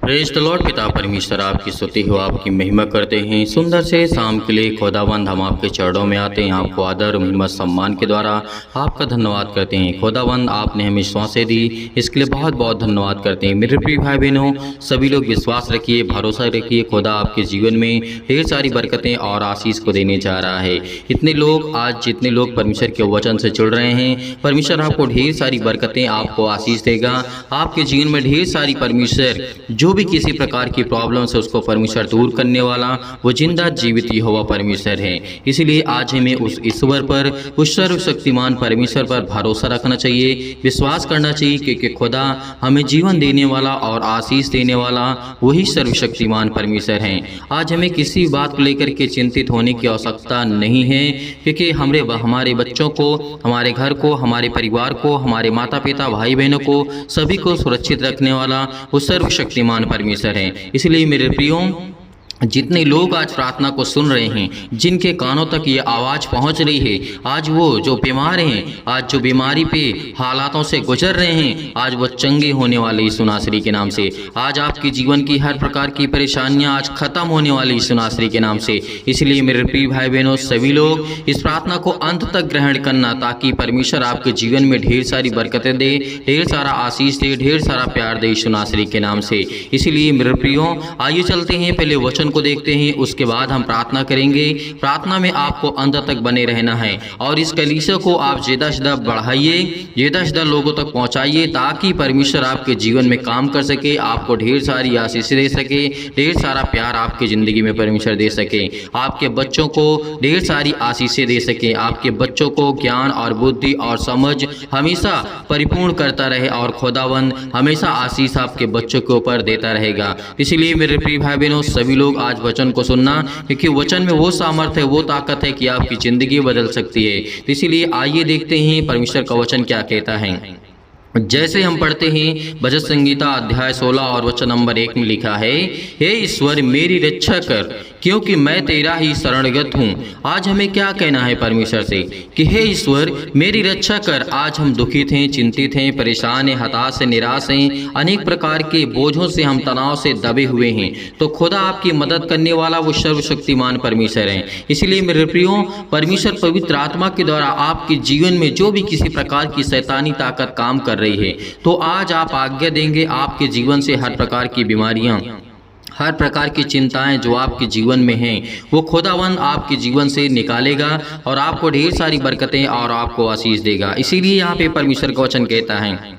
Praise the Lord. पिता परमेश्वर आपकी स्तुति हो, आपकी महिमा करते हैं। सुंदर से शाम के लिए खुदावंद हम आपके चरणों में आते हैं। आपको आदर महिमा सम्मान के द्वारा आपका धन्यवाद करते हैं। खुदावंद आपने हमें श्वासें दी, इसके लिए बहुत बहुत धन्यवाद करते हैं। मेरे प्रिय भाई बहनों, सभी लोग विश्वास रखिए, भरोसा रखिए, खुदा आपके जीवन में ढेर सारी बरकतें और आशीष को देने जा रहा है। इतने लोग आज जितने लोग परमेश्वर के वचन से जुड़ रहे हैं, परमेश्वर आपको ढेर सारी बरकतें, आपको आशीष देगा। आपके जीवन में ढेर सारी परमेश्वर जो भी किसी प्रकार की प्रॉब्लम से उसको परमेश्वर दूर करने वाला वो जिंदा जीवित यहोवा परमेश्वर है। इसलिए आज हमें उस ईश्वर पर, उस सर्वशक्तिमान परमेश्वर पर भरोसा रखना चाहिए, विश्वास करना चाहिए, क्योंकि खुदा हमें जीवन देने वाला और आशीष देने वाला वही सर्वशक्तिमान परमेश्वर है। आज हमें किसी बात को लेकर के चिंतित होने की आवश्यकता नहीं है, क्योंकि हमारे बच्चों को, हमारे घर को, हमारे परिवार को, हमारे माता पिता भाई बहनों को, सभी को सुरक्षित रखने वाला वो सर्वशक्तिमान परमेश्वर है। इसलिए मेरे प्रियो, जितने लोग आज प्रार्थना को सुन रहे हैं, जिनके कानों तक ये आवाज़ पहुंच रही है, आज वो जो बीमार हैं, आज जो बीमारी पे हालातों से गुजर रहे हैं, आज वो चंगे होने वाले यीशु नासरी के नाम से। आज आपके जीवन की हर प्रकार की परेशानियां आज खत्म होने वाली यीशु नासरी के नाम से। इसलिए मेरे प्रिय भाई बहनों, सभी लोग इस प्रार्थना को अंत तक ग्रहण करना, ताकि परमेश्वर आपके जीवन में ढेर सारी बरकतें दे, ढेर सारा आशीष दे, ढेर सारा प्यार दे यीशु नासरी के नाम से। इसलिए मेरे प्रियो, आइए चलते हैं, पहले वचन को देखते हैं, उसके बाद हम प्रार्थना करेंगे। प्रार्थना में आपको अंत तक बने रहना है और इस कलीसिया को आप ज़्यादा से ज़्यादा बढ़ाइए, ज़्यादा से ज़्यादा लोगों तक पहुंचाइए, ताकि परमेश्वर आपके जीवन में काम कर सके, आपको ढेर सारी आशीष दे सके, ढेर सारा प्यार आपकी ज़िंदगी में परमेश्वर दे सके, आपके बच्चों को ढेर सारी आशीषें दे सके, आपके बच्चों को ज्ञान और बुद्धि और समझ हमेशा परिपूर्ण करता रहे और खुदावंद हमेशा आशीष आपके बच्चों के ऊपर देता रहेगा। इसलिए मेरे प्रिय भाई बहनों, सभी लोग आज वचन को सुनना, क्योंकि वचन में वो सामर्थ्य है, वो ताकत है कि आपकी जिंदगी बदल सकती है। तो इसीलिए आइए देखते हैं परमेश्वर का वचन क्या कहता है। जैसे हम पढ़ते हैं भजन संगीता अध्याय 16 और वचन नंबर 1 में लिखा है, हे ईश्वर मेरी रक्षा कर, क्योंकि मैं तेरा ही शरणगत हूँ। आज हमें क्या कहना है परमेश्वर से कि हे ईश्वर मेरी रक्षा कर। आज हम दुखित हैं, चिंतित हैं, परेशान हैं, हताश हैं, निराश हैं, अनेक प्रकार के बोझों से हम तनाव से दबे हुए हैं। तो खुदा आपकी मदद करने वाला वो सर्वशक्तिमान परमेश्वर है। इसलिए मेरे प्रियो, परमेश्वर पवित्र आत्मा के द्वारा आपके जीवन में जो भी किसी प्रकार की शैतानी ताकत काम कर रही है, तो आज आप आज्ञा देंगे, आपके जीवन से हर प्रकार की बीमारियां, हर प्रकार की चिंताएं जो आपके जीवन में हैं, वो खुदावंद आपके जीवन से निकालेगा और आपको ढेर सारी बरकतें और आपको आशीष देगा। इसीलिए यहाँ पे परमेश्वर का वचन कहता है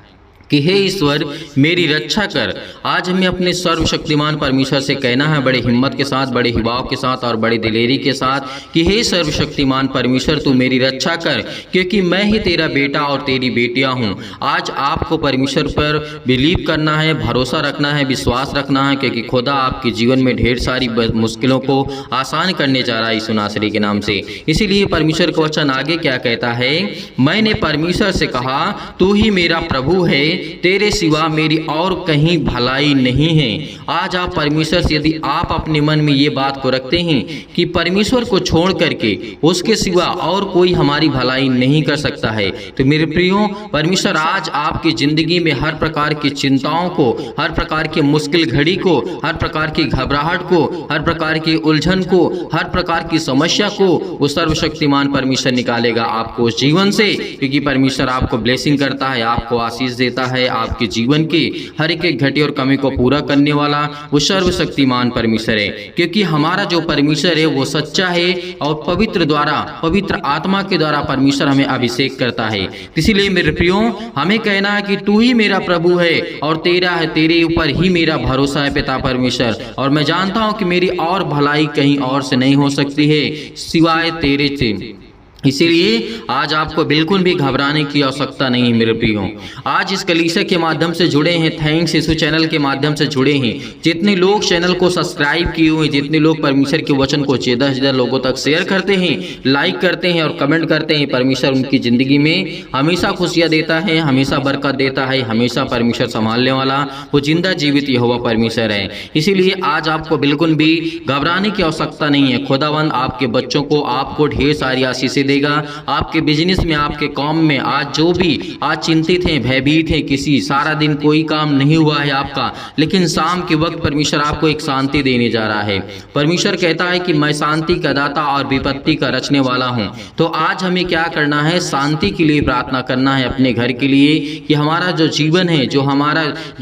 कि हे ईश्वर मेरी रक्षा कर। आज हमें अपने सर्वशक्तिमान परमेश्वर से कहना है, बड़े हिम्मत के साथ, बड़े हिबाव के साथ और बड़े दिलेरी के साथ, कि हे सर्वशक्तिमान परमेश्वर तू मेरी रक्षा कर, क्योंकि मैं ही तेरा बेटा और तेरी बेटियां हूं। आज आपको परमेश्वर पर बिलीव करना है, भरोसा रखना है, विश्वास रखना है, क्योंकि खुदा आपके जीवन में ढेर सारी मुश्किलों को आसान करने जा रहा है यीशु नासरी के नाम से। इसीलिए परमेश्वर का वचन आगे क्या कहता है, मैंने परमेश्वर से कहा तू ही मेरा प्रभु है, तेरे सिवा मेरी और कहीं भलाई नहीं है। आज आप परमेश्वर से, यदि आप अपने मन में ये बात को रखते हैं कि परमेश्वर को छोड़ करके उसके सिवा और कोई हमारी भलाई नहीं कर सकता है, तो मेरे प्रियो, परमेश्वर आज आपकी जिंदगी में हर प्रकार की चिंताओं को, हर प्रकार की मुश्किल घड़ी को, हर प्रकार की घबराहट को, हर प्रकार की उलझन को, हर प्रकार की समस्या को वो सर्वशक्तिमान परमेश्वर निकालेगा आपको उस जीवन से, क्योंकि परमेश्वर आपको ब्लेसिंग करता है, आपको आशीष देता है, आपके जीवन की हर एक घटी और कमी को पूरा करने वाला वो सर्वशक्तिमान परमेश्वर है। क्योंकि हमारा जो परमेश्वर है वो सच्चा है और पवित्र आत्मा के द्वारा परमेश्वर हमें अभिषेक करता है। इसीलिए मेरे प्रियो, हमें कहना है कि तू ही मेरा प्रभु है और तेरा है, तेरे ऊपर ही मेरा भरोसा है पिता परमेश्वर, और मैं जानता हूं कि मेरी और भलाई कहीं और से नहीं हो सकती है सिवाय तेरे से। इसीलिए आज आपको बिल्कुल भी घबराने की आवश्यकता नहीं है मेरे प्रियो। आज इस कलीसिया के माध्यम से जुड़े हैं, थैंक्स यीशु चैनल के माध्यम से जुड़े हैं, जितने लोग चैनल को सब्सक्राइब किए हुए हैं, जितने लोग परमेश्वर के वचन को ज़्यादा से ज़्यादा लोगों तक शेयर करते हैं, लाइक करते हैं और कमेंट करते हैं, परमेश्वर उनकी ज़िंदगी में हमेशा खुशियाँ देता है, हमेशा बरकत देता है, हमेशा परमेश्वर संभालने वाला वो जिंदा जीवित यहोवा परमेश्वर है। इसीलिए आज आपको बिल्कुल भी घबराने की आवश्यकता नहीं है। खुदावंद आपके बच्चों को, आपको ढेर सारी आशीषें देगा। आपके बिजनेस में, आपके काम में आज जो भी आज चिंतित हैं, भयभीत हैं, किसी सारा दिन कोई काम नहीं हुआ है आपका, लेकिन शाम के वक्त परमेश्वर आपको एक शांति देने जा रहा है। परमेश्वर कहता है कि मैं शांति का दाता और विपत्ति का रचने वाला हूं। तो आज हमें क्या करना है? शांति के लिए प्रार्थना करना है अपने घर के लिए, कि हमारा जो जीवन है, जो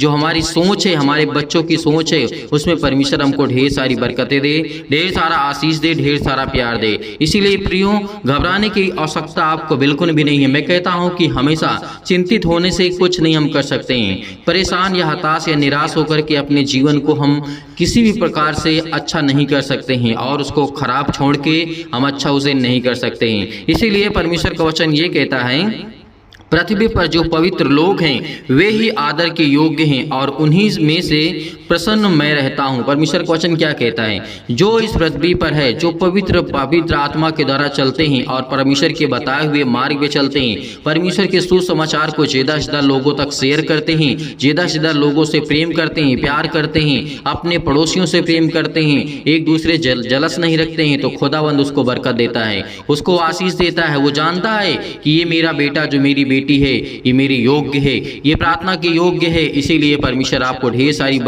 हमारी सोच है, हमारे बच्चों की सोच है, उसमें परमेश्वर हमको ढेर सारी बरकतें दे, ढेर सारा आशीष दे, ढेर सारा प्यार दे। इसीलिए प्रियो, घबराने की आवश्यकता आपको बिल्कुल भी नहीं है। मैं कहता हूं कि हमेशा चिंतित होने से कुछ नहीं हम कर सकते हैं। परेशान या हताश या निराश होकर के अपने जीवन को हम किसी भी प्रकार से अच्छा नहीं कर सकते हैं, और उसको खराब छोड़ के हम अच्छा उसे नहीं कर सकते हैं। इसीलिए परमेश्वर का वचन ये कहता है, पृथ्वी पर जो पवित्र लोग हैं वे ही आदर के योग्य हैं, और उन्हीं में से प्रसन्न मैं रहता हूं। परमेश्वर का वचन क्या कहता है? जो इस पृथ्वी पर है, जो पवित्र आत्मा के द्वारा चलते हैं और परमेश्वर के बताए हुए मार्ग पे चलते हैं, परमेश्वर के सुसमाचार को ज़्यादा से ज़्यादा लोगों तक शेयर करते हैं, ज़्यादा से ज़्यादा लोगों से प्रेम करते हैं, प्यार करते हैं, अपने पड़ोसियों से प्रेम करते हैं, एक दूसरे जलस नहीं रखते हैं, तो खुदावंद उसको बरकत देता है, उसको आशीष देता है। वो जानता है कि ये मेरा बेटा, जो मेरी बेटी है, ये मेरी योग्य है, ये प्रार्थना के योग्य है। इसीलिए परमेश्वर आपको ढेर सारी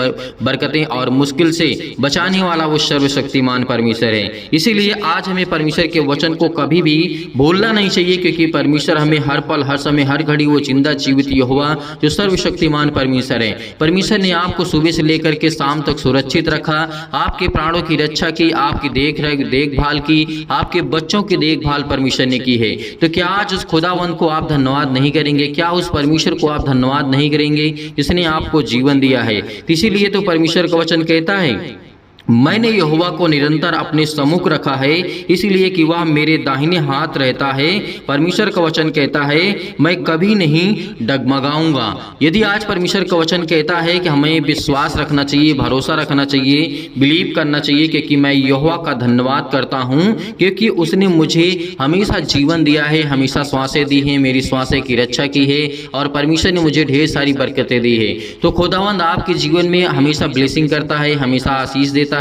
बरकतें और मुश्किल से बचाने वाला वो सर्वशक्तिमान परमेश्वर है। इसीलिए आज हमें परमेश्वर के वचन को कभी भी भूलना नहीं चाहिए, क्योंकि परमेश्वर हमें हर पल, हर समय, हर घड़ी वो जिंदा जीवित यहोवा जो सर्वशक्तिमान परमेश्वर है। परमेश्वर ने आपको सुबह से लेकर के शाम तक सुरक्षित रखा, आपके प्राणों की रक्षा की, आपकी देखभाल की, आपके बच्चों की देखभाल परमेश्वर ने की है। तो क्या आज उस खुदावंत को आप धन्यवाद नहीं करेंगे? क्या उस परमेश्वर को आप धन्यवाद नहीं करेंगे जिसने आपको जीवन दिया है? इसीलिए तो परमेश्वर का वचन कहता है, मैंने यहोवा को निरंतर अपने सम्मुख रखा है, इसलिए कि वह मेरे दाहिने हाथ रहता है। परमेश्वर का वचन कहता है, मैं कभी नहीं डगमगाऊंगा। यदि आज परमेश्वर का वचन कहता है कि हमें विश्वास रखना चाहिए, भरोसा रखना चाहिए, बिलीव करना चाहिए, क्योंकि मैं यहोवा का धन्यवाद करता हूं, क्योंकि उसने मुझे हमेशा जीवन दिया है, हमेशा श्वासें दी हैं, मेरी श्वासें की रक्षा की है, और परमेश्वर ने मुझे ढेर सारी बरकतें दी है। तो खुदावंद आपके जीवन में हमेशा ब्लेसिंग करता है, हमेशा आशीष देता है।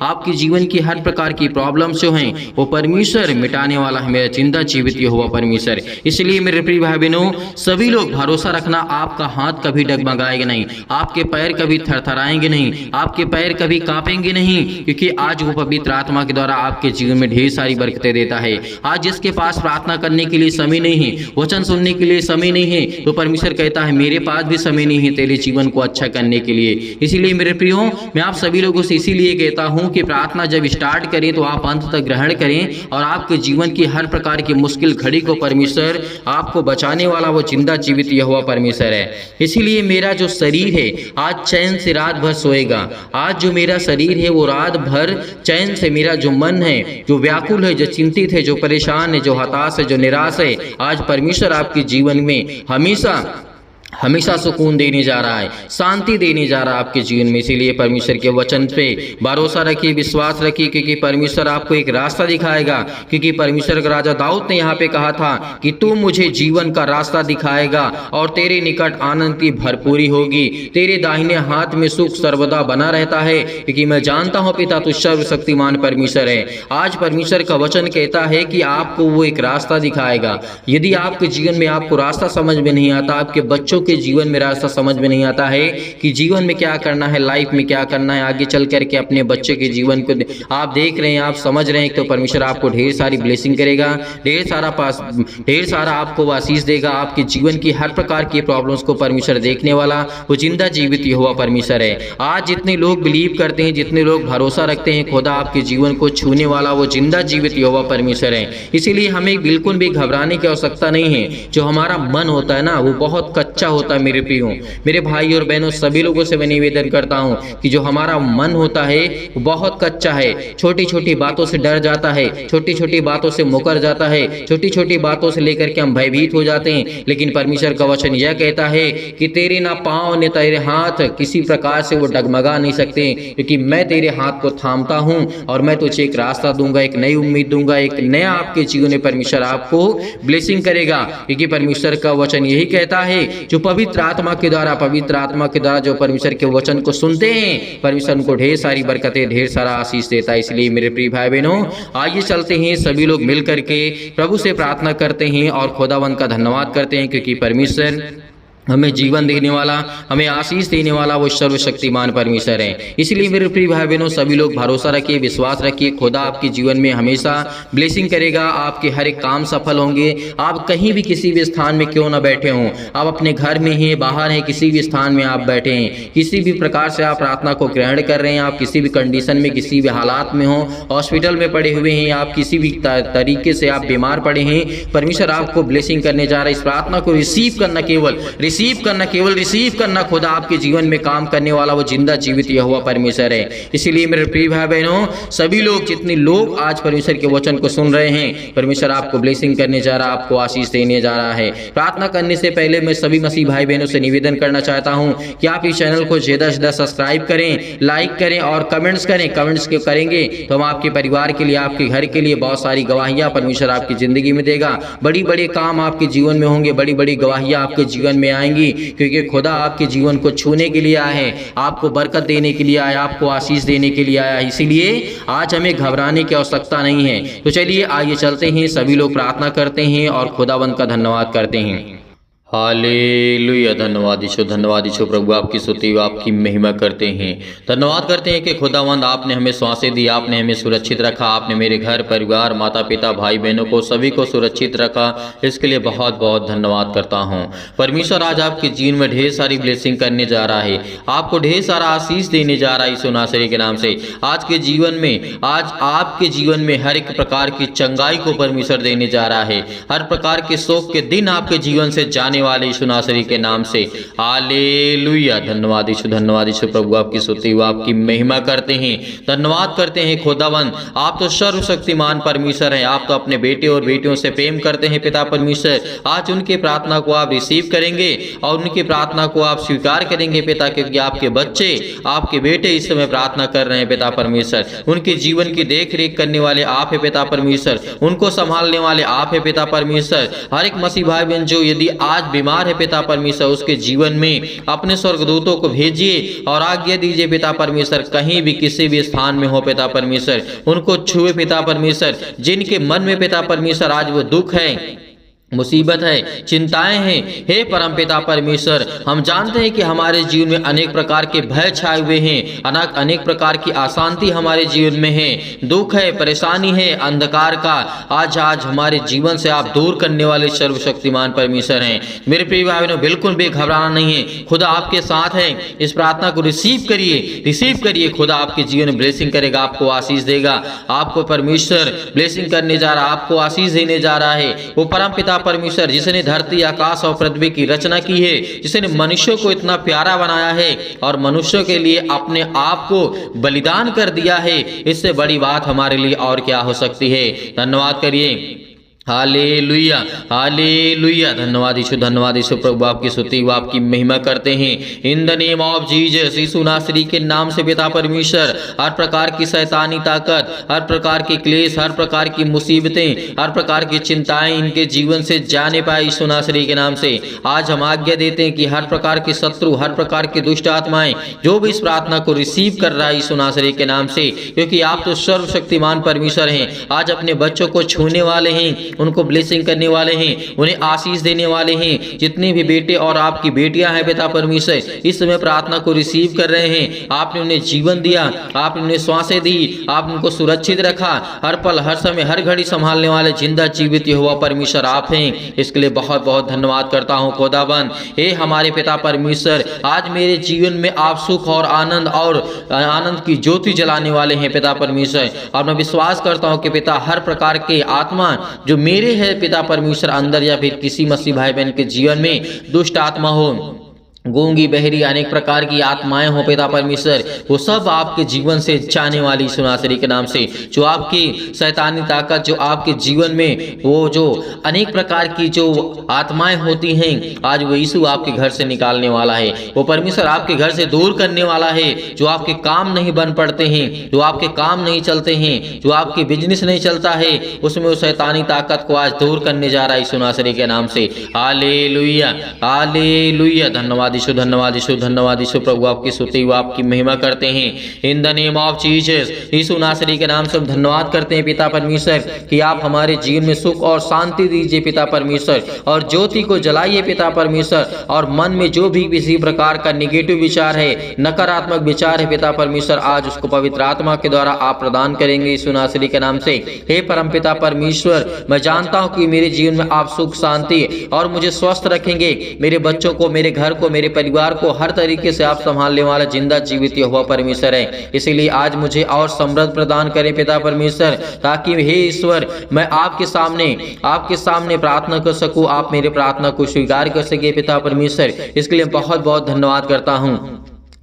आपके जीवन की हर प्रकार की प्रॉब्लम्स जो हैं वो परमेश्वर मिटाने वाला है, मेरा जिंदा जीवित यहोवा परमेश्वर। इसलिए मेरे प्रिय भाई बहनों, सभी लोग भरोसा रखना, आपका हाथ कभी डगमगाएगा नहीं, आपके पैर कभी थरथराएंगे नहीं, आपके पैर कभी कांपेंगे नहीं, क्योंकि आज वो पवित्र आत्मा के द्वारा आपके जीवन में ढेर सारी बरकतें देता है। आज जिसके पास प्रार्थना करने के लिए समय नहीं है, वचन सुनने के लिए समय नहीं है, तो परमेश्वर कहता है मेरे पास भी समय नहीं है तेरे जीवन को अच्छा करने के लिए। इसीलिए मेरे प्रियो, मैं आप सभी लोगों से इसीलिए कहता हूं कि प्रार्थना जब स्टार्ट करें तो आप अंत तक ग्रहण करें, और आपके जीवन की हर प्रकार की मुश्किल घड़ी को परमेश्वर आपको बचाने वाला वो जिंदा जीवित यहोवा परमेश्वर है। इसीलिए मेरा जो शरीर है आज चैन से रात भर सोएगा। आज जो मेरा शरीर है वो रात भर चैन से, मेरा जो मन है, जो व्याकुल है, जो चिंतित है, जो परेशान है, जो हताश है, जो निराश है, आज परमेश्वर आपके जीवन में हमेशा सुकून देने जा रहा है, शांति देने जा रहा है आपके जीवन में। इसीलिए परमेश्वर के वचन पे भरोसा रखिए, विश्वास रखिए, क्योंकि परमेश्वर आपको एक रास्ता दिखाएगा। क्योंकि परमेश्वर का राजा दाऊद ने यहाँ पे कहा था कि तू मुझे जीवन का रास्ता दिखाएगा और तेरे निकट आनंद की भरपूरी होगी, तेरे दाहिने हाथ में सुख सर्वदा बना रहता है, क्योंकि मैं जानता हूँ पिता तू सर्वशक्तिमान परमेश्वर है। आज परमेश्वर का वचन कहता है कि आपको वो एक रास्ता दिखाएगा। यदि आपके जीवन में आपको रास्ता समझ में नहीं आता, आपके बच्चों के जीवन में रास्ता समझ में नहीं आता है कि जीवन में क्या करना है, लाइफ में क्या करना है, आगे चल करके अपने बच्चे के जीवन को आप देख रहे हैं, आप समझ रहे हैं, तो परमेश्वर आपको ढेर सारी ब्लेसिंग करेगा, ढेर सारा आपको आशीष देगा। आपके जीवन की हर प्रकार की प्रॉब्लम्स को परमेश्वर देखने वाला वो जिंदा जीवित यहोवा परमेश्वर है। आज जितने लोग बिलीव करते हैं, जितने लोग भरोसा रखते हैं, खुदा आपके जीवन को छूने वाला वो जिंदा जीवित यहोवा परमेश्वर है। इसीलिए हमें बिल्कुल भी घबराने की आवश्यकता नहीं है। जो हमारा मन होता है ना, वो बहुत कच्चा होता है। मेरे प्रियो, मेरे भाई और बहनों, सभी लोगों से मैं निवेदन करता हूं कि जो हमारा मन होता है वो बहुत कच्चा है, छोटी छोटी बातों से डर जाता है, छोटी छोटी बातों से मुकर जाता है, छोटी छोटी बातों से लेकर के हम भयभीत हो जाते हैं। लेकिन परमेश्वर का वचन यह कहता है कि तेरे ना पांव ने तेरे हाथ किसी प्रकार से वो डगमगा नहीं सकते, क्योंकि मैं तेरे हाथ को थामता हूं और मैं तुझे एक रास्ता दूंगा, एक नई उम्मीद दूंगा, एक नया आपके जीवन में परमेश्वर आपको ब्लेसिंग करेगा। क्योंकि परमेश्वर का वचन यही कहता है, जो पवित्र आत्मा के द्वारा जो परमेश्वर के वचन को सुनते हैं, परमेश्वर उनको ढेर सारी बरकतें, ढेर सारा आशीष देता है। इसलिए मेरे प्रिय भाई बहनों, आइए चलते हैं सभी लोग मिल करके प्रभु से प्रार्थना करते हैं और खुदावंद का धन्यवाद करते हैं, क्योंकि परमेश्वर हमें जीवन देने वाला, हमें आशीष देने वाला वो सर्वशक्तिमान परमेश्वर है। इसलिए मेरे प्रिय भाई बहनों, सभी लोग भरोसा रखिए, विश्वास रखिए, खुदा आपके जीवन में हमेशा ब्लेसिंग करेगा। आपके हर एक काम सफल होंगे। आप कहीं भी किसी भी स्थान में क्यों ना बैठे हों, आप अपने घर में हैं, बाहर हैं, किसी भी स्थान में आप बैठे हैं, किसी भी प्रकार से आप प्रार्थना को ग्रहण कर रहे हैं, आप किसी भी कंडीशन में, किसी भी हालात में हो, हॉस्पिटल में पड़े हुए हैं, आप किसी भी तरीके से आप बीमार पड़े हैं, परमेश्वर आपको ब्लेसिंग करने जा रहा है। इस प्रार्थना को रिसीव करना, खुदा आपके जीवन में काम करने वाला वो जिंदा जीवित यहोवा परमेश्वर है। इसीलिए मेरे प्रिय भाई बहनों, सभी लोग, जितने लोग आज परमेश्वर के वचन को सुन रहे हैं, परमेश्वर आपको ब्लेसिंग करने जा रहा है, आपको आशीष देने जा रहा है। प्रार्थना करने से पहले मैं सभी मसीह भाई बहनों से निवेदन करना चाहता हूं कि आप इस चैनल को ज्यादा से ज्यादा सब्सक्राइब करें, लाइक करें और कमेंट्स करें। कमेंट्स क्यों करेंगे तो हम आपके परिवार के लिए, आपके घर के लिए बहुत सारी गवाहियां परमेश्वर आपकी जिंदगी में देगा। बड़ी बड़ी काम आपके जीवन में होंगे, बड़ी बड़ी गवाहियां आपके जीवन में आएंगी, क्योंकि खुदा आपके जीवन को छूने के लिए आया है, आपको बरकत देने के लिए आया, आपको आशीष देने के लिए आया है। इसीलिए आज हमें घबराने की आवश्यकता नहीं है। तो चलिए आइए चलते हैं, सभी लोग प्रार्थना करते हैं और खुदावंद का धन्यवाद करते हैं। हालेलुया। धन्यवाद ईशो प्रभु, आपकी स्तुति, आपकी महिमा करते हैं। धन्यवाद करते हैं कि खुदावंद आपने हमें सांसें दी, आपने हमें सुरक्षित रखा, आपने मेरे घर परिवार, माता पिता, भाई बहनों को, सभी को सुरक्षित रखा। इसके लिए बहुत बहुत धन्यवाद करता हूं। परमेश्वर आज आपके जीवन में ढेर सारी ब्लेसिंग करने जा रहा है, आपको ढेर सारा आशीष देने जा रहा है यीशु नासरी के नाम से। आज के जीवन में, आज आपके जीवन में हर एक प्रकार की चंगाई को परमेश्वर देने जा रहा है। हर प्रकार के शोक के दिन आपके जीवन से जाने वाले यीशु नासरी के नाम से। हालेलुया। धन्यवाद ईशु प्रभु, आपकी स्तुति, आपकी महिमा करते हैं। धन्यवाद करते हैं खुदावंद, आप तो सर्वशक्तिमान परमेश्वर हैं। आप तो अपने बेटे और बेटियों से प्रेम करते हैं पिता परमेश्वर। आज उनकी प्रार्थना को आप रिसीव करेंगे और उनकी प्रार्थना को आप स्वीकार करेंगे पिता, क्योंकि आपके बच्चे, आपके बेटे इस समय प्रार्थना कर रहे हैं पिता परमेश्वर। उनके जीवन की देख रेख करने वाले आप है पिता परमेश्वर, उनको संभालने वाले आप है पिता परमेश्वर। हर एक मसीह भाई बहन जो यदि आज बीमार है पिता परमेश्वर, उसके जीवन में अपने स्वर्गदूतों को भेजिए और आज्ञा दीजिए पिता परमेश्वर, कहीं भी किसी भी स्थान में हो पिता परमेश्वर, उनको छुए पिता परमेश्वर। जिनके मन में पिता परमेश्वर आज वो दुख है, मुसीबत है, चिंताएं हैं, हे परमपिता परमेश्वर, हम जानते हैं कि हमारे जीवन में अनेक प्रकार के भय छाए हुए हैं, अनेक प्रकार की अशांति हमारे जीवन में है, दुख है, परेशानी है, अंधकार का आज हमारे जीवन से आप दूर करने वाले सर्वशक्तिमान परमेश्वर हैं। मेरे प्रिय भाई बहनों, बिल्कुल भी घबराना नहीं है, खुदा आपके साथ है। इस प्रार्थना को रिसीव करिए। खुदा आपके जीवन में ब्लेसिंग करेगा, आपको आशीष देगा। आपको परमेश्वर ब्लेसिंग करने जा रहा है, आपको आशीष देने जा रहा है। वो परमपिता परमेश्वर जिसने धरती, आकाश और पृथ्वी की रचना की है, जिसने मनुष्यों को इतना प्यारा बनाया है और मनुष्यों के लिए अपने आप को बलिदान कर दिया है, इससे बड़ी बात हमारे लिए और क्या हो सकती है। धन्यवाद करिए। Hallelujah, hallelujah. धन्यवाद ईशु प्रभु, आपकी स्तुति, आपकी महिमा करते हैं। In the name of Jesus, Yeshu नासरी के नाम से पिता परमेश्वर, हर प्रकार की शैतानी ताकत, हर प्रकार की क्लेश, हर प्रकार की मुसीबतें, हर प्रकार की चिंताएं इनके जीवन से जाने पाए यीशु नासरी के नाम से। आज हम आज्ञा देते हैं कि हर प्रकार के शत्रु, हर प्रकार की दुष्ट आत्माएं जो भी इस प्रार्थना को रिसीव कर रहा है यीशु नासरी के नाम से, क्योंकि आप तो सर्वशक्तिमान परमेश्वर हैं, आज अपने बच्चों को छूने वाले हैं, उनको ब्लेसिंग करने वाले हैं, उन्हें आशीष देने वाले हैं। जितने भी बेटे और आपकी बेटियां हैं पिता परमेश्वर, इस समय प्रार्थना को रिसीव कर रहे हैं, आपने उन्हें जीवन दिया, आपने उन्हें श्वासें दी, आपने उनको सुरक्षित रखा, हर पल, हर समय, हर घड़ी संभालने वाले जिंदा जीवित यहोवा परमेश्वर आप हैं। इसके लिए बहुत बहुत धन्यवाद करता हूँ खुदाबंद। हे हमारे पिता परमेश्वर, आज मेरे जीवन में आप सुख और आनंद की ज्योति जलाने वाले हैं पिता परमेश्वर। और मैं विश्वास करता हूँ कि पिता हर प्रकार के आत्मा जो मेरे है पिता परमेश्वर अंदर, या फिर किसी मसीह भाई बहन के जीवन में दुष्ट आत्मा हो, गूंगी बहरी अनेक प्रकार की आत्माएं हो पिता परमेश्वर, वो सब आपके जीवन से जाने वाली सुनासरी के नाम से। जो आपकी शैतानी ताकत जो आपके जीवन में वो जो अनेक प्रकार की जो आत्माएं होती हैं, आज वो यीशु आपके घर से निकालने वाला है। वो परमेश्वर आपके घर से दूर करने वाला है। जो आपके काम नहीं बन पड़ते हैं, जो आपके काम नहीं चलते हैं, जो आपके बिजनेस नहीं चलता है, उसमें वो शैतानी ताकत को आज दूर करने जा रहा है सुनासरी के नाम से। Hallelujah, hallelujah. धन्यवाद यीशु, धन्यवाद यीशु, धन्यवाद यीशु। प्रभु आपकी स्तुति व आपकी महिमा करते हैं in the name of Jesus. Yeshu नासरी के नाम से हम धन्यवाद करते हैं पिता परमेश्वर कि आप हमारे जीवन में सुख और शांति दीजिए पिता परमेश्वर, और ज्योति को जलाइए पिता परमेश्वर, और मन में जो भी किसी प्रकार का निगेटिव विचार है, नकारात्मक विचार है पिता परमेश्वर, आज उसको पवित्र आत्मा के द्वारा आप प्रदान करेंगे यीशु नासरी के नाम से। हे परम पिता परमेश्वर, मैं जानता हूँ कि मेरे जीवन में आप सुख शांति और मुझे स्वस्थ रखेंगे, मेरे बच्चों को, मेरे घर को, मेरे परिवार को हर तरीके से आप संभालने वाला जिंदा जीवित यहोवा परमेश्वर है। इसीलिए आज मुझे और समृद्ध प्रदान करें पिता परमेश्वर, ताकि हे ईश्वर मैं आपके सामने प्रार्थना कर सकूं, आप मेरे प्रार्थना को स्वीकार कर सके पिता परमेश्वर। इसके लिए बहुत बहुत धन्यवाद करता हूं,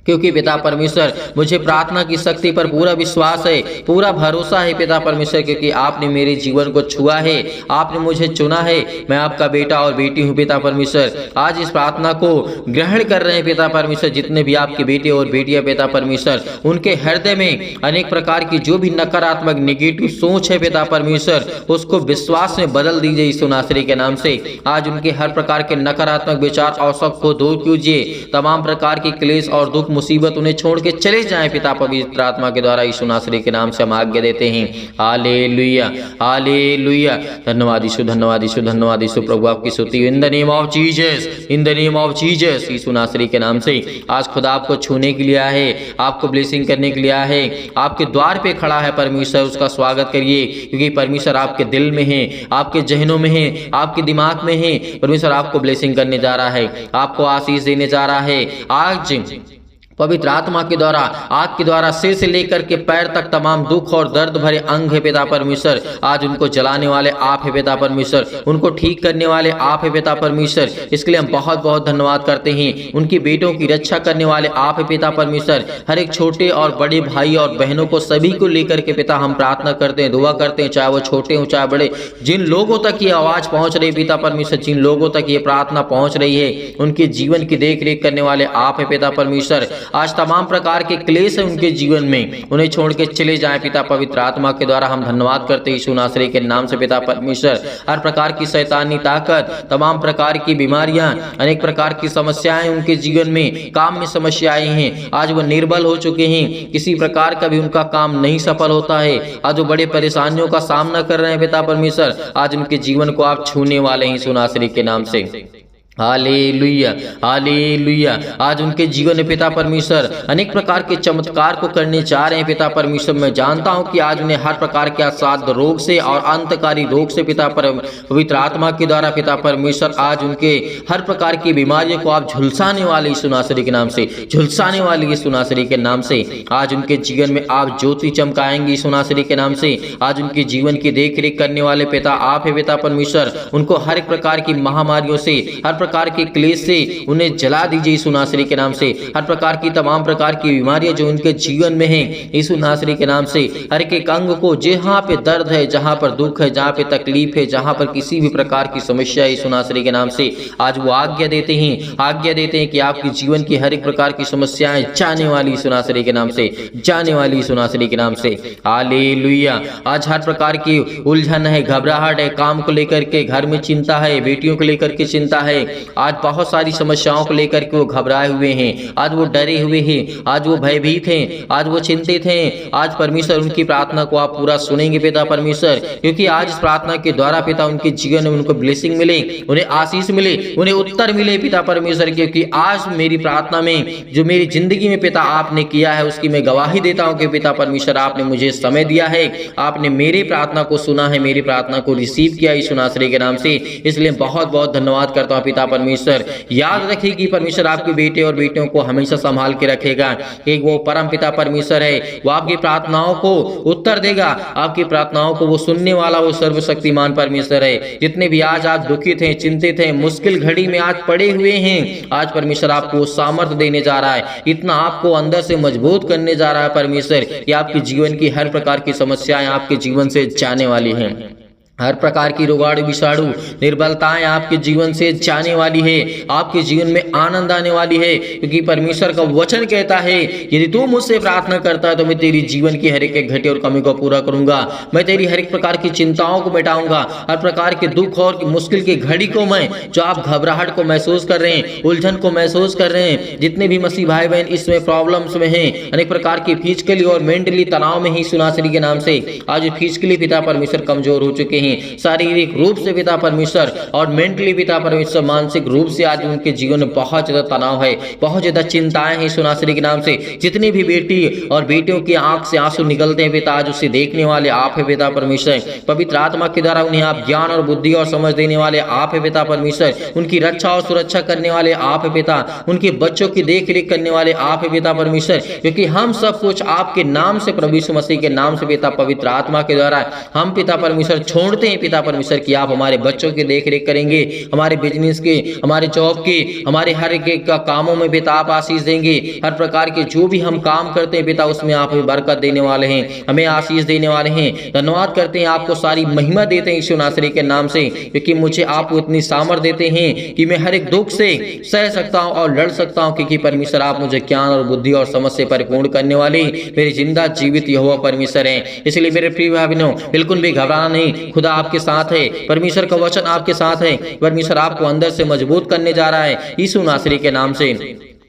क्योंकि पिता परमेश्वर मुझे प्रार्थना की शक्ति पर पूरा विश्वास है, पूरा भरोसा है पिता परमेश्वर, क्योंकि आपने मेरे जीवन को छुआ है, आपने मुझे चुना है। मैं आपका बेटा और बेटी हूँ पिता परमेश्वर। आज इस प्रार्थना को ग्रहण कर रहे हैं पिता परमेश्वर जितने भी आपके बेटे और बेटियां पिता परमेश्वर, उनके हृदय में अनेक प्रकार की जो भी नकारात्मक नेगेटिव सोच है पिता परमेश्वर, उसको विश्वास में बदल दीजिए यीशु नासरी के नाम से। आज उनके हर प्रकार के नकारात्मक विचार और शक को दूर कीजिए। तमाम प्रकार की क्लेश और दुख मुसीबत उन्हें छोड़ के चले जाएं पिता पवित्र आत्मा के द्वारा यीशु नासरी के नाम से हम आज्ञा देते हैं। Hallelujah, hallelujah. धन्यवाद यीशु, धन्यवाद यीशु, धन्यवाद यीशु। प्रभु आपकी स्तुति in the name of Jesus, in the name of Jesus. Yeshu नासरी के नाम से आज खुदा आपको छूने के लिए आया है, आपको ब्लेसिंग करने के लिए आया है, आपके द्वार पे खड़ा है परमेश्वर, उसका स्वागत करिए, क्योंकि परमेश्वर आपके दिल में है, आपके जहनों में है, आपके दिमाग में है। परमेश्वर आपको ब्लेसिंग करने जा रहा है, आपको आशीष देने जा रहा है। आज पवित्र आत्मा के द्वारा, आग के द्वारा सिर से लेकर के पैर तक तमाम दुख और दर्द भरे अंग है पिता परमेश्वर, आज उनको जलाने वाले आप है पिता परमेश्वर, उनको ठीक करने वाले आप है पिता परमेश्वर। इसके लिए हम बहुत बहुत धन्यवाद करते हैं। उनकी बेटों की रक्षा करने वाले आप है पिता परमेश्वर। हर एक छोटे और बड़े भाई और बहनों को सभी को लेकर के पिता हम प्रार्थना करते हैं, दुआ करते हैं, चाहे वो छोटे हो चाहे बड़े, जिन लोगों तक ये आवाज पहुंच रही पिता परमेश्वर, जिन लोगों तक ये प्रार्थना पहुंच रही है, उनके जीवन की देख रेख करने वाले आप है पिता परमेश्वर। आज तमाम प्रकार के क्लेश है उनके जीवन में, उन्हें छोड़ के चले जाएं पिता पवित्र आत्मा के द्वारा हम धन्यवाद करते हैं यीशु नासरी के नाम से पिता परमेश्वर। हर प्रकार की शैतानी ताकत, तमाम प्रकार की बीमारियां, अनेक प्रकार की समस्याएं उनके जीवन में, काम में समस्याएं हैं, आज वो निर्बल हो चुके हैं, किसी प्रकार का भी उनका काम नहीं सफल होता है, आज वो बड़े परेशानियों का सामना कर रहे हैं पिता परमेश्वर। आज उनके जीवन को आप छूने वाले हैं यीशु नासरी के नाम से। Hallelujah, hallelujah. आज उनके जीवन में पिता परमेश्वर अनेक प्रकार के चमत्कार को करने जा रहे हैं पिता परमेश्वर। मैं जानता हूं कि आज उन्हें हर प्रकार के असाध्य रोग से और अंतकारी रोग से पिता पवित्र आत्मा के द्वारा पिता परमेश्वर, आज उनके हर प्रकार की बीमारियों को आप झुलसाने वाले यीशु नासरी के नाम से, झुलसाने वाले यीशु नासरी के नाम से। आज उनके जीवन में आप ज्योति चमकाएंगे यीशु नासरी के नाम से। आज उनके जीवन की देख रेख करने वाले पिता आप है पिता परमेश्वर। उनको हर एक प्रकार की महामारियों से, हर प्रकार के क्लेश से उन्हें जला दीजिए यीशु नासरी के नाम से। हर प्रकार की तमाम प्रकार की बीमारियां जो उनके जीवन में हैं यीशु नासरी के नाम से, हर एक अंग को, जहां पे दर्द है, जहां पर दुख है, जहां पे तकलीफ है, जहां पर किसी भी प्रकार की समस्या है, यीशु नासरी के नाम से आज वो आज्ञा देते हैं कि आपके जीवन की हर एक प्रकार की समस्याएं जाने वाली यीशु नासरी के नाम से, जाने वाली यीशु नासरी के नाम से। हालेलुया। आज हर प्रकार की उलझन है, घबराहट है, काम को लेकर के घर में चिंता है, बेटियों को लेकर के चिंता है, आज बहुत सारी समस्याओं को लेकर के वो घबराए हुए हैं, आज वो डरे हुए हैं, आज वो भयभीत हैं, आज वो चिंतित हैं। आज परमेश्वर उनकी प्रार्थना को आप पूरा सुनेंगे पिता परमेश्वर, क्योंकि आज इस प्रार्थना के द्वारा पिता उनके जीवन में उनको ब्लेसिंग मिले, उन्हें आशीष मिले, उन्हें उत्तर मिले पिता परमेश्वर, क्योंकि आज मेरी प्रार्थना में जो मेरी जिंदगी में पिता आपने किया है उसकी मैं गवाही देता हूं कि पिता परमेश्वर आपने मुझे समय दिया है, आपने मेरी प्रार्थना को सुना है, मेरी प्रार्थना को रिसीव किया यीशु नासरी के नाम से। इसलिए बहुत बहुत धन्यवाद करता हूं पिता परमेश्वर। याद रखिए कि परमेश्वर आपके बेटे और बेटियों को हमेशा संभाल के रखेगा। एक वो परम पिता परमेश्वर है, वो आपकी प्रार्थनाओं को उत्तर देगा, आपकी प्रार्थनाओं को वो सुनने वाला वो सर्वशक्तिमान परमेश्वर है। जितने भी आज आप दुखित हैं, चिंतित हैं, मुश्किल घड़ी में आज पड़े हुए हैं, आज परमेश्वर आपको सामर्थ्य देने जा रहा है, इतना आपको अंदर से मजबूत करने जा रहा है परमेश्वर कि आपके जीवन की हर प्रकार की समस्याएं आपके जीवन से जाने वाली हैं। हर प्रकार की रोगाणु विषाणु निर्बलताएं आपके जीवन से जाने वाली है, आपके जीवन में आनंद आने वाली है, क्योंकि परमेश्वर का वचन कहता है यदि तू मुझसे प्रार्थना करता है तो मैं तेरी जीवन की हर एक घटी और कमी को पूरा करूंगा, मैं तेरी हर एक प्रकार की चिंताओं को मिटाऊंगा, हर प्रकार के दुख और मुश्किल की घड़ी को मैं, जो आप घबराहट को महसूस कर रहे हैं, उलझन को महसूस कर रहे हैं, जितने भी मसीह भाई बहन इसमें प्रॉब्लम्स में हैं, अनेक प्रकार की फिजिकली और मेंटली तनाव में ही सुनासरी के नाम से आज फिजिकली पिता परमेश्वर कमजोर हो चुके हैं, शारीरिक रूप से पिता परमेश्वर और मेंटली पिता परमेश्वर मानसिक रूप से आज उनके जीवन में बहुत ज्यादा तनाव है, बहुत ज्यादा चिंताएं हैं सुनासरी के नाम से। जितनी भी बेटी और बेटियों की आंख से आंसू निकलते हैं पिता, आज उसे देखने वाले आप है पिता परमेश्वर। पवित्र आत्मा के द्वारा उन्हें आप ज्ञान और बुद्धि और समझ देने वाले आप है पिता परमेश्वर। उनकी रक्षा और सुरक्षा करने वाले आप है पिता, उनके बच्चों की देख रेख करने वाले आप है पिता परमेश्वर, क्योंकि हम सब कुछ आपके नाम से, प्रभु यीशु मसीह के नाम से पिता पवित्र आत्मा के द्वारा हम पिता परमेश्वर छोड़ते हैं पिता परमेश्वर कि आप हमारे बच्चों की देख रेख करेंगे, हमारे बिजनेस के, हमारे जॉब के, हमारे हर एक का कामों में पिता आप आशीष देंगे। हर प्रकार के जो भी हम काम करते हैं पिता उसमें आप हमें बरकत देने वाले हैं, हमें आशीष देने वाले हैं। धन्यवाद करते हैं, आपको सारी महिमा देते हैं यीशु नासरी के नाम से, क्योंकि मुझे आप इतनी सामर्थ देते हैं कि मैं हर एक दुख से सह सकता हूं और लड़ सकता हूं, क्योंकि परमेश्वर आप मुझे ज्ञान और बुद्धि और समझ से परिपूर्ण करने वाले मेरे जिंदा जीवित यहोवा परमेश्वर हैं। इसलिए मेरे प्रिय भाई बहनों, बिल्कुल भी घबराना नहीं, खुदा आपके साथ है, परमेश्वर का वचन आपके साथ है, परमेश्वर आपको अंदर से मजबूत करने जा रहा है यीशु नासरी के नाम से।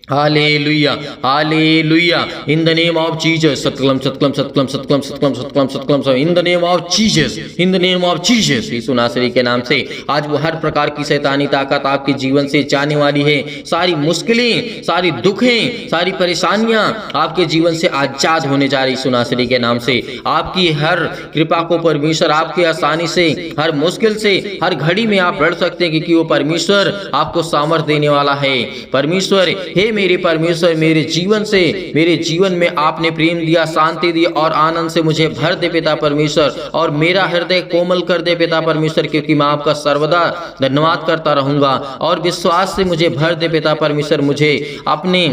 Hallelujah, hallelujah, in the name of Jesus, सतकलम सतकलम सतकलम सतकलम सतकलम सतकलम सतकलम, in the name of Jesus, in the name of Jesus, Yeshu नासरी के नाम से आज वो हर प्रकार की शैतानी ताकत आपके जीवन से जाने वाली है। सारी मुश्किलें, सारी दुखें, सारी परेशानियां आपके जीवन से आजाद होने जा रही यीशु नासरी के नाम से। आपकी हर कृपा को परमेश्वर आपकी आसानी से, हर मुश्किल से, हर घड़ी में आप लड़ सकते हैं, क्योंकि वो परमेश्वर आपको सामर्थ देने वाला है। परमेश्वर, हे मेरे परमेश्वर, मेरे जीवन से, मेरे जीवन में आपने प्रेम दिया, शांति दी और आनंद से मुझे भर दे पिता परमेश्वर, और मेरा हृदय कोमल कर दे पिता परमेश्वर, क्योंकि मैं आपका सर्वदा धन्यवाद करता रहूंगा, और विश्वास से मुझे भर दे पिता परमेश्वर। मुझे अपने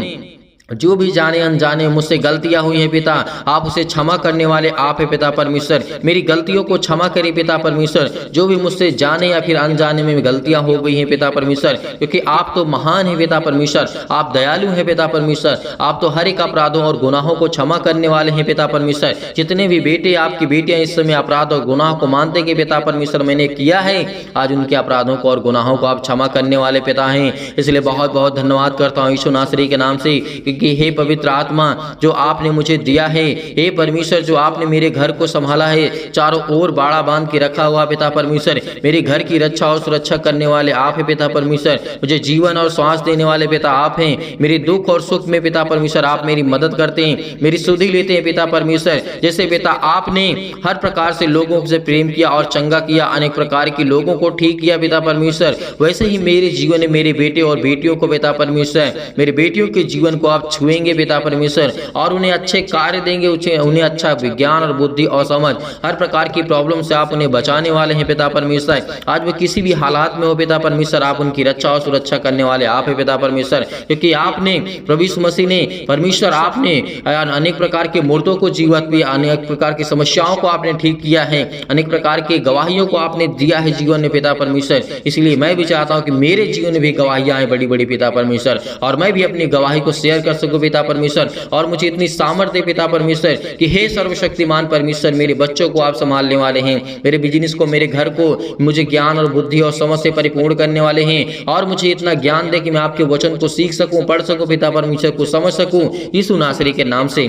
जो भी जाने अनजाने मुझसे गलतियां हुई हैं पिता, आप उसे क्षमा करने वाले आप है पिता परमेश्वर। मेरी गलतियों को क्षमा करें पिता परमेश्वर, जो भी मुझसे जाने या फिर अनजाने में गलतियां हो गई हैं पिता परमेश्वर, क्योंकि आप तो महान है पिता परमेश्वर, आप दयालु हैं पिता परमेश्वर, आप तो हर एक अपराधों और गुनाहों को क्षमा करने वाले हैं पिता परमेश्वर। जितने भी बेटे, आपकी बेटियां इस समय अपराध और गुनाह को मानते कि पिता परमेश्वर मैंने किया है, आज उनके अपराधों को और गुनाहों को आप क्षमा करने वाले पिता हैं। इसलिए बहुत बहुत धन्यवाद करता हूँ यीशु नासरी के नाम से, कि हे पवित्र आत्मा जो आपने मुझे दिया है, हे परमेश्वर जो आपने मेरे घर को संभाला है, चारों ओर बाड़ा बांध के रखा हुआ पिता परमेश्वर, मेरे घर की रक्षा और सुरक्षा करने वाले आप हैं पिता परमेश्वर। मुझे जीवन और श्वास देने वाले पिता आप हैं। मेरे दुख और सुख में पिता परमेश्वर आप मेरी मदद करते हैं, मेरी सुधि लेते हैं पिता परमेश्वर। जैसे पिता आपने हर प्रकार से लोगों से प्रेम किया और चंगा किया, अनेक प्रकार के लोगों को ठीक किया पिता परमेश्वर, वैसे ही मेरे जीवन में मेरे बेटे और बेटियों को पिता परमेश्वर, मेरे बेटियों के जीवन को आप छुएंगे पिता परमेश्वर, और उन्हें अच्छे कार्य देंगे, उन्हें अच्छा विज्ञान और बुद्धि और समझ, हर प्रकार की प्रॉब्लम से आप उन्हें बचाने वाले हैं पिता परमेश्वर। आज वो किसी भी हालात में हो पिता परमेश्वर, आप उनकी रक्षा और सुरक्षा करने वाले आप है पिता परमेश्वर, क्योंकि आपने प्रभु यीशु मसीह ने, परमेश्वर आपने अनेक प्रकार के मुर्दों को जीवित किया, अनेक प्रकार की समस्याओं को आपने ठीक किया है, अनेक प्रकार के गवाहियों को आपने दिया है जीवन में पिता परमेश्वर। इसलिए मैं भी चाहता हूँ कि मेरे जीवन में भी गवाहियां हैं बड़ी बड़ी पिता परमेश्वर, और मैं भी अपनी गवाही को शेयर कर सकूं पिता परमेश्वर, और मुझे इतनी सामर्थ्य पिता परमेश्वर कि हे सर्वशक्तिमान परमेश्वर, मेरे बच्चों को आप संभालने वाले हैं, मेरे बिजनेस को, मेरे घर को मुझे ज्ञान और बुद्धि और समझ से परिपूर्ण करने वाले हैं, और मुझे इतना ज्ञान दे कि मैं आपके वचन को सीख सकूं, पढ़ सकूं पिता परमेश्वर, को समझ सकूं यीशु नासरी के नाम से।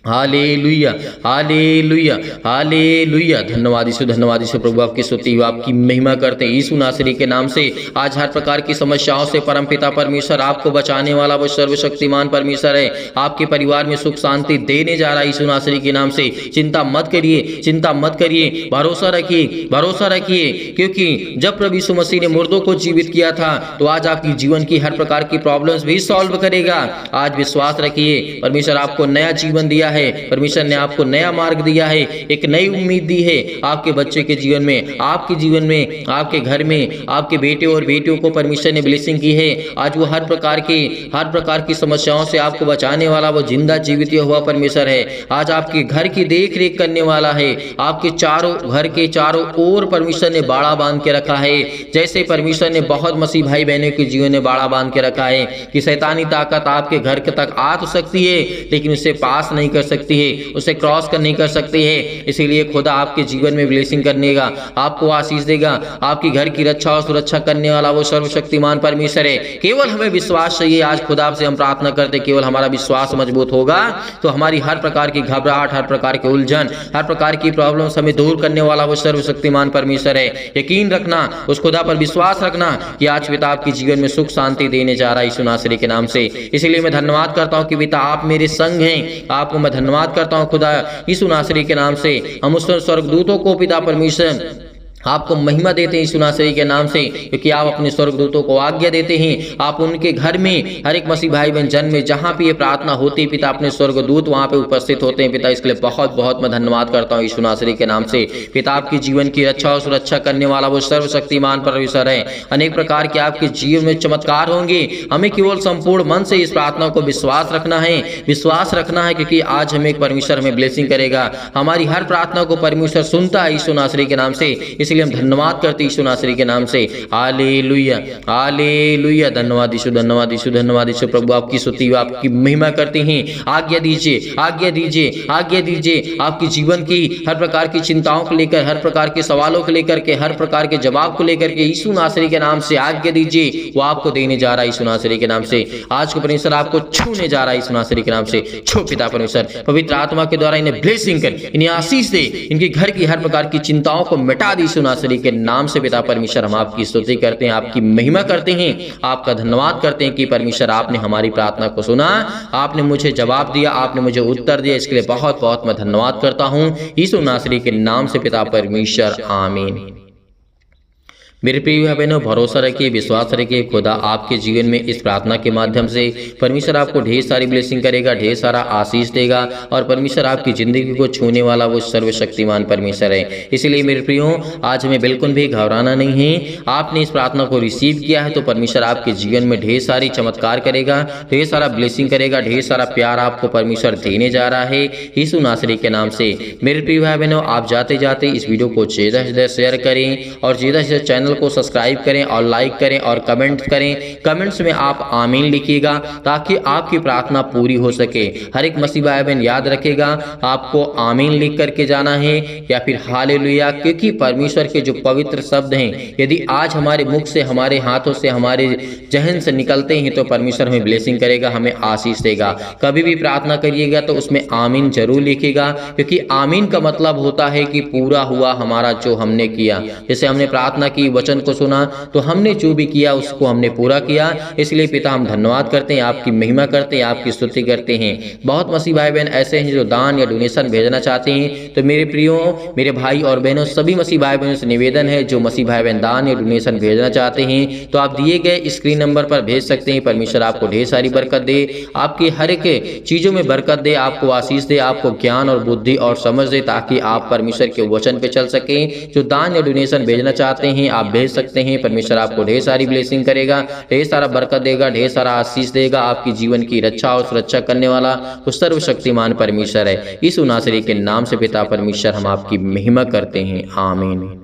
Hallelujah, hallelujah, hallelujah. धन्यवाद यीशु प्रभु, आपकी स्तुति हो, आपकी महिमा करते हैं यीशु नासरी के नाम से। आज हर प्रकार की समस्याओं से परमपिता परमेश्वर आपको बचाने वाला वो सर्वशक्तिमान परमेश्वर है। आपके परिवार में सुख शांति देने जा रहा है यीशु नासरी के नाम से। चिंता मत करिए, चिंता मत करिए, भरोसा रखिए, भरोसा रखिए, क्योंकि जब प्रभु यीशु मसीह ने मुर्दों को जीवित किया था तो आज आपकी जीवन की हर प्रकार की प्रॉब्लम्स भी सॉल्व करेगा। आज विश्वास रखिए, परमेश्वर आपको नया जीवन दिया है, परमेश्वर ने आपको नया मार्ग दिया है, एक नई उम्मीद दी है आपके बच्चे के जीवन में, आपके जीवन में, आपके घर में, आपके बेटे और बेटियों को परमेश्वर ने ब्लेसिंग की है। आज वो हर प्रकार की समस्याओं से आपको बचाने वाला वो जिंदा जीवित हुआ परमेश्वर है। आज आपके घर की देख रेख करने वाला है। आपके घर के चारों ओर परमेश्वर ने बाड़ा बांध के रखा है। जैसे परमेश्वर ने बहुत मसीह भाई बहनों के जीवन में बाड़ा बांध के रखा है कि शैतानी ताकत आपके घर तक आ तो सकती है लेकिन उससे पास नहीं कर सकती है, उसे क्रॉस कर नहीं कर सकती है। इसीलिए खुदा आपके जीवन में ब्लेसिंग करने का, आपको आशीष देगा। आपकी घर की रक्षा और सुरक्षा करने वाला वो सर्वशक्तिमान परमेश्वर है। केवल हमें विश्वास चाहिए। आज खुदा से हम प्रार्थना करते, केवल हमारा विश्वास मजबूत होगा तो हमारी हर प्रकार की घबराहट, हर प्रकार की उलझन, हर प्रकार की प्रॉब्लम्स हमें दूर करने वाला वो सर्वशक्तिमान परमेश्वर है। यकीन रखना, उस खुदा पर विश्वास रखना कि आज पिता आपके जीवन में सुख शांति देने जा रहा है यीशु नासरी के नाम से। इसलिए मैं धन्यवाद करता हूँ कि पिता आप मेरे संग हैं। आपको मैं धन्यवाद करता हूँ खुदा यीशु नासरी के नाम से। हम उस स्वर्गदूतों को पिता परमेश्वर आपको महिमा देते हैं यीशु नासरी के नाम से, क्योंकि आप अपने स्वर्गदूतों को आज्ञा देते हैं। आप उनके घर में, हर एक मसीह भाई बहन जन में जहाँ भी ये प्रार्थना होती है पिता, अपने स्वर्गदूत वहाँ पे उपस्थित होते हैं पिता। इसके लिए बहुत बहुत मैं धन्यवाद करता हूँ यीशु नासरी के नाम से। पिता आपके जीवन की रक्षा और सुरक्षा करने वाला वो सर्वशक्तिमान परमेश्वर है। अनेक प्रकार के आपके जीवन में चमत्कार होंगे। हमें केवल संपूर्ण मन से इस प्रार्थना को विश्वास रखना है, विश्वास रखना है, क्योंकि आज हमें एक परमेश्वर हमें ब्लेसिंग करेगा। हमारी हर प्रार्थना को परमेश्वर सुनता है यीशु नासरी के नाम से। इसलिए हम धन्यवाद करते यीशु नासरी के नाम से। Hallelujah, hallelujah. धन्यवाद यीशु, धन्यवाद यीशु, धन्यवाद यीशु प्रभु, आपकी स्तुति, आपकी महिमा करते हैं। आज्ञा दीजिए, आज्ञा दीजिए, आज्ञा दीजिए। आपकी जीवन की हर प्रकार की चिंताओं को लेकर, हर प्रकार के सवालों को लेकर के, हर प्रकार के जवाब को लेकर के यीशु नासरी के नाम से आज्ञा दीजिए। वो आपको देने जा रहा है यीशु नासरी के नाम से। आज को परमेश्वर आपको छूने जा रहा है यीशु नासरी के नाम से। छो पिता परमेश्वर, पवित्र आत्मा के द्वारा इन्हें ब्लेसिंग कर, इन्हें आशीष दे, इनके घर की हर प्रकार की चिंताओं को मिटा दी यीशु नासरी के नाम से। पिता परमेश्वर, हम आपकी स्तुति करते हैं, आपकी महिमा करते हैं, आपका धन्यवाद करते हैं कि परमेश्वर आपने हमारी प्रार्थना को सुना, आपने मुझे जवाब दिया, आपने मुझे उत्तर दिया। इसके लिए बहुत बहुत मैं धन्यवाद करता हूं यीशु नासरी के नाम से पिता परमेश्वर, आमीन। मेरे प्रिय भाई बहनों, भरोसा रखिए, विश्वास रखिए, खुदा आपके जीवन में इस प्रार्थना के माध्यम से परमेश्वर आपको ढेर सारी ब्लेसिंग करेगा, ढेर सारा आशीष देगा और परमेश्वर आपकी ज़िंदगी को छूने वाला वो सर्वशक्तिमान परमेश्वर है। इसलिए मेरे प्रियो, आज हमें बिल्कुल भी घबराना नहीं है। आपने इस प्रार्थना को रिसीव किया है तो परमेश्वर आपके जीवन में ढेर सारी चमत्कार करेगा, ढेर सारा ब्लेसिंग करेगा, ढेर सारा प्यार आपको परमेश्वर देने जा रहा है यीशु नासरी के नाम से। मेरे प्रिय भाई बहनों, आप जाते जाते इस वीडियो को ज़्यादा से ज़्यादा शेयर करें और ज़्यादा से ज़्यादा चैनल को सब्सक्राइब करें और लाइक करें और कमेंट करें। कमेंट्स में आप आमीन लिखिएगा ताकि आपकी प्रार्थना पूरी हो सके। हर एक मसीह भाई बहन याद रखेगा, आपको आमीन लिख करके जाना है या फिर हालेलुया, क्योंकि परमेश्वर के जो पवित्र शब्द हैं यदि आज हमारे मुख से, हमारे हाथों से, हमारे जहन से निकलते हैं तो परमेश्वर हमें ब्लेसिंग करेगा, हमें आशीष देगा। कभी भी प्रार्थना करिएगा तो उसमें आमीन जरूर लिखिएगा, क्योंकि आमीन का मतलब होता है कि पूरा हुआ हमारा जो हमने किया। जैसे हमने प्रार्थना की, वचन को सुना, तो हमने जो भी किया उसको हमने पूरा किया। इसलिए पिता हम धन्यवाद करते हैं, आपकी महिमा करते हैं, आपकी स्तुति करते हैं। बहुत मसीह भाई बहन ऐसे हैं जो दान या डोनेशन भेजना चाहते हैं, तो मेरे प्रियो, मेरे भाई और बहनों, सभी मसीह भाई बहनों से निवेदन है, जो मसीह भाई बहन दान या डोनेशन भेजना चाहते हैं तो आप दिए गए स्क्रीन नंबर पर भेज सकते हैं। परमेश्वर आपको ढेर सारी बरकत दे, आपकी हर एक चीजों में बरकत दे, आपको आशीष दे, आपको ज्ञान और बुद्धि और समझ दे, ताकि आप परमेश्वर के वचन पे चल सकें। जो दान या डोनेशन भेजना चाहते हैं आप भेज सकते हैं। परमेश्वर आपको ढेर सारी ब्लेसिंग करेगा, ढेर सारा बरकत देगा, ढेर सारा आशीष देगा। आपकी जीवन की रक्षा और सुरक्षा करने वाला वो सर्वशक्तिमान परमेश्वर है। यीशु नासरी के नाम से पिता परमेश्वर हम आपकी महिमा करते हैं, आमीन।